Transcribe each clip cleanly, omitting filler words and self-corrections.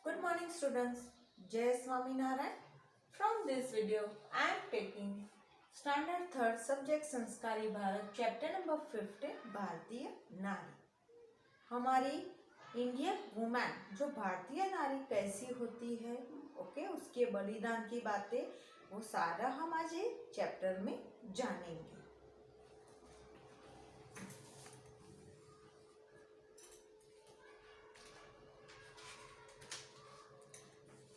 Good morning students. Jai Swaminarayan. From this video I am taking standard 3rd subject संस्कारी Bharat chapter number 50 भारतीय नारी। हमारी Indian women जो भारतीय नारी कैसी होती है उसके बलिदान की बातें वो सारा हम आज ये चैप्टर में जानेंगे।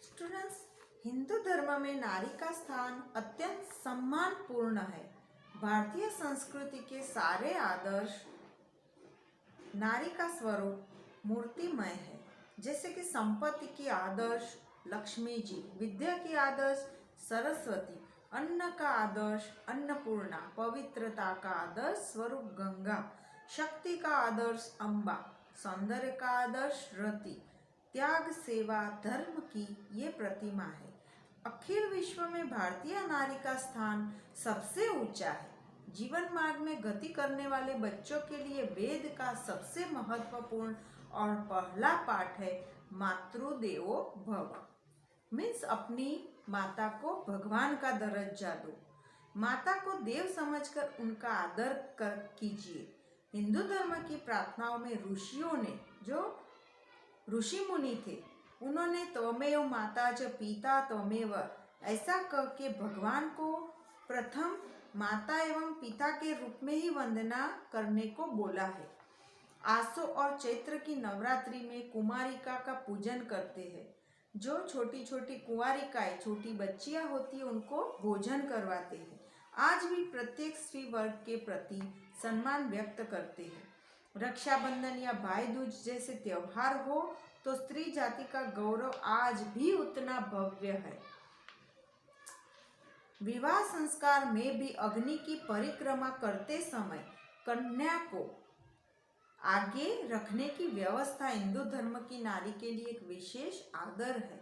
स्टूडेंट्स, हिंदू धर्म में नारी का स्थान अत्यंत सम्मानपूर्ण है। भारतीय संस्कृति के सारे आदर्श नारी का स्वरूप मूर्तिमय है। जैसे कि संपत्ति की आदर्श लक्ष्मी जी, विद्या की आदर्श सरस्वती, अन्न का आदर्श अन्नपूर्णा, पवित्रता का आदर्श स्वरूप गंगा, शक्ति का आदर्श अम्बा, सौंदर्य का आदर्श रति, त्याग सेवा धर्म की ये प्रतिमा है। अखिल विश्व में भारतीय नारी का स्थान सबसे ऊंचा है। जीवन मार्ग में गति करने वाले बच्चों के लिए वेद का सबसे महत्वपूर्ण और पहला पाठ है मातृदेवो भव। मीन्स अपनी माता को भगवान का दर्जा दो, माता को देव समझकर उनका आदर कीजिए। हिंदू धर्म की प्रार्थनाओं में ऋषियों ने, जो ऋषि मुनि थे, उन्होंने त्वमेव माता च पिता त्वमेव ऐसा कह के भगवान को प्रथम माता एवं पिता के रूप में ही वंदना करने को बोला है। आसो और चैत्र की नवरात्रि में कुमारिका का पूजन करते हैं। जो छोटी छोटी कुंवारिकाएं, छोटी बच्चियां होती है, उनको भोजन करवाते हैं। आज भी प्रत्येक स्त्री वर्ग के प्रति सम्मान व्यक्त करते हैं। रक्षाबंधन या भाई दूज जैसे त्योहार हो तो स्त्री जाति का गौरव आज भी उतना भव्य है। विवाह संस्कार में भी अग्नि की परिक्रमा करते समय कन्या को आगे रखने की व्यवस्था हिंदू धर्म की नारी के लिए एक विशेष आदर है।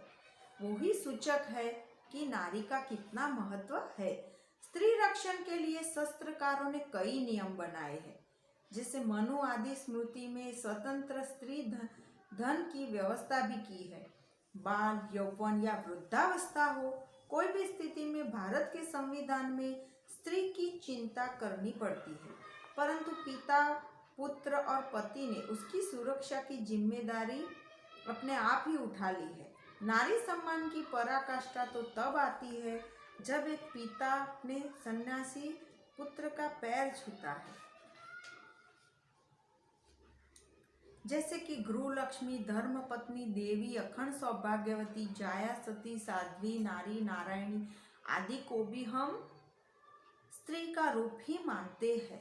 वो ही सूचक है कि नारी का कितना महत्व है। स्त्री रक्षण के लिए शास्त्रकारों ने कई नियम बनाए हैं। जैसे मनु आदि स्मृति में स्वतंत्र स्त्री धन की व्यवस्था भी की है। बाल यौवन या वृद्धावस्था हो, कोई भी स्थिति में भारत के संविधान में स्त्री की चिंता करनी पड़ती है, परंतु पिता, पुत्र और पति ने उसकी सुरक्षा की जिम्मेदारी अपने आप ही उठा ली है। नारी सम्मान की पराकाष्ठा तो तब आती है जब एक पिता अपने सन्यासी पुत्र का पैर छूता है। जैसे कि गृहलक्ष्मी, धर्मपत्नी, देवी, अखंड सौभाग्यवती, जाया, सती, साध्वी, नारी, नारायणी आदि को भी हम स्त्री का रूप ही मानते हैं।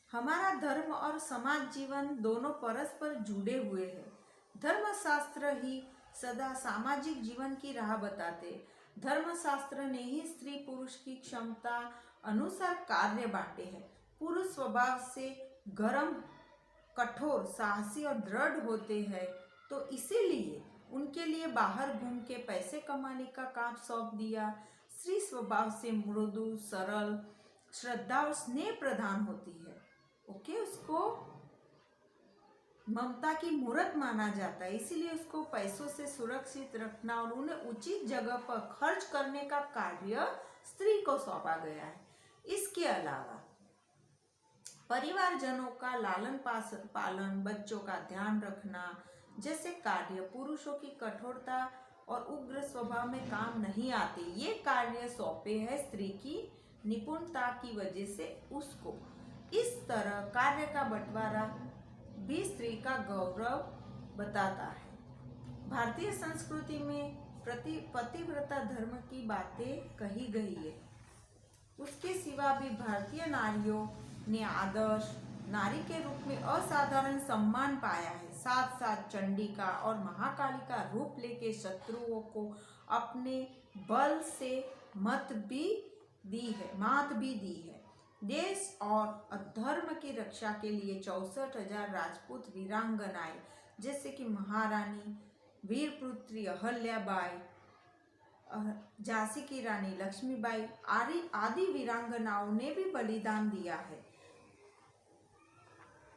हमारा धर्म और समाज जीवन दोनों परस्पर जुड़े हुए हैं। धर्मशास्त्र ही सदा सामाजिक जीवन की राह बताते। धर्मशास्त्र ने ही स्त्री पुरुष की क्षमता अनुसार कार्य बांटे हैं। पुरुष स्वभाव से गर्म, कठोर, साहसी और दृढ़ होते हैं, तो इसीलिए उनके लिए बाहर घूम के पैसे कमाने का काम सौंप दिया। स्त्री स्वभाव से मृदु, सरल, श्रद्धा और स्नेह प्रधान होती है। उसको ममता की मूर्त माना जाता है, इसीलिए उसको पैसों से सुरक्षित रखना और उन्हें उचित जगह पर खर्च करने का कार्य स्त्री को सौंपा गया है। इसके अलावा परिवारजनों का लालन पालन, बच्चों का ध्यान रखना जैसे कार्य पुरुषों की कठोरता और उग्र स्वभाव में काम नहीं आते। ये कार्य सौंपे हैं स्त्री की निपुणता की वजह से उसको। इस तरह कार्य का बंटवारा भी स्त्री का गौरव बताता है। भारतीय संस्कृति में पतिव्रता धर्म की बातें कही गई है। उसके सिवा भी भारतीय नारियों ने आदर्श नारी के रूप में असाधारण सम्मान पाया है। साथ साथ चंडिका और महाकाली का रूप लेके शत्रुओं को अपने बल से मात भी दी है। देश और अधर्म की रक्षा के लिए 64,000 राजपूत वीरांगनाएं जैसे कि महारानी, वीरपुत्री अहल्याबाई, झांसी की रानी लक्ष्मीबाई आदि वीरांगनाओं ने भी बलिदान दिया है।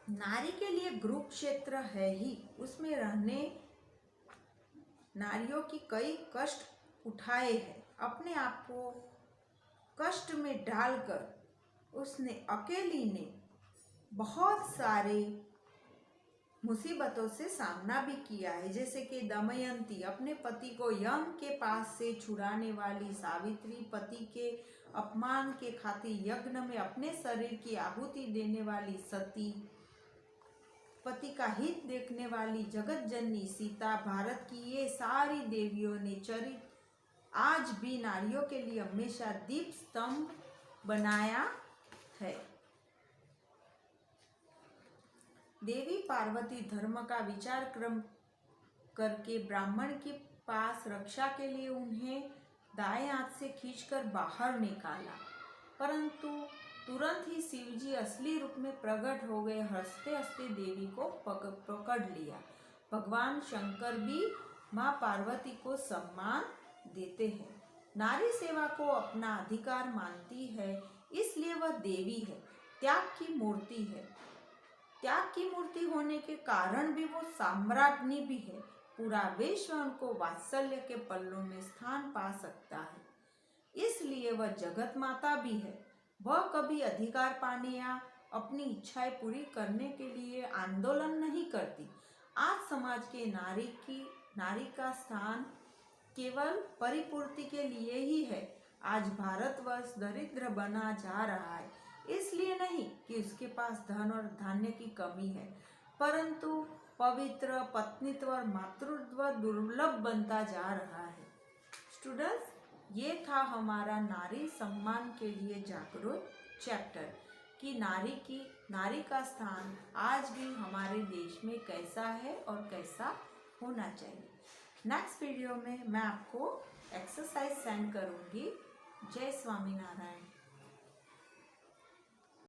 नारी के लिए गृह क्षेत्र है ही, उसमें रहने नारियों की कई कष्ट उठाए हैं। अपने आप को कष्ट में डालकर उसने अकेली ने बहुत सारे मुसीबतों से सामना भी किया है। जैसे कि दमयंती, अपने पति को यम के पास से छुड़ाने वाली सावित्री, पति के अपमान के खातिर यज्ञ में अपने शरीर की आहुति देने वाली सती, पति का हित देखने वाली जगत जननी सीता, भारत की ये सारी देवियों ने चरित्र आज भी नारियों के लिए हमेशा दीप स्तंभ बनाया है। देवी पार्वती धर्म का विचार क्रम करके ब्राह्मण के पास रक्षा के लिए उन्हें दाएं हाथ से खींचकर बाहर निकाला, परंतु तुरंत ही शिवजी असली रूप में प्रकट हो गए। हंसते हंसते देवी को पकड़ लिया। भगवान शंकर भी माँ पार्वती को सम्मान देते हैं। नारी सेवा को अपना अधिकार मानती है, इसलिए वह देवी है, त्याग की मूर्ति है। त्याग की मूर्ति होने के कारण भी वो साम्राज्ञी भी है। पूरा विश्व उनको वात्सल्य के पल्लों में स्थान पा सकता है, इसलिए वह जगत माता भी है। वह कभी अधिकार पाने या अपनी इच्छाएं पूरी करने के लिए आंदोलन नहीं करती। आज समाज के नारी का स्थान केवल परिपूर्ति के लिए ही है। आज भारतवर्ष दरिद्र बना जा रहा है, इसलिए नहीं कि उसके पास धन और धान्य की कमी है, परंतु पवित्र पत्नीत्व और मातृत्व दुर्लभ बनता जा रहा है। स्टूडेंट्स, ये था हमारा नारी सम्मान के लिए जागरूक चैप्टर कि नारी का स्थान आज भी हमारे देश में कैसा है और कैसा होना चाहिए। नेक्स्ट वीडियो में मैं आपको एक्सरसाइज सेंड करूँगी। जय स्वामीनारायण।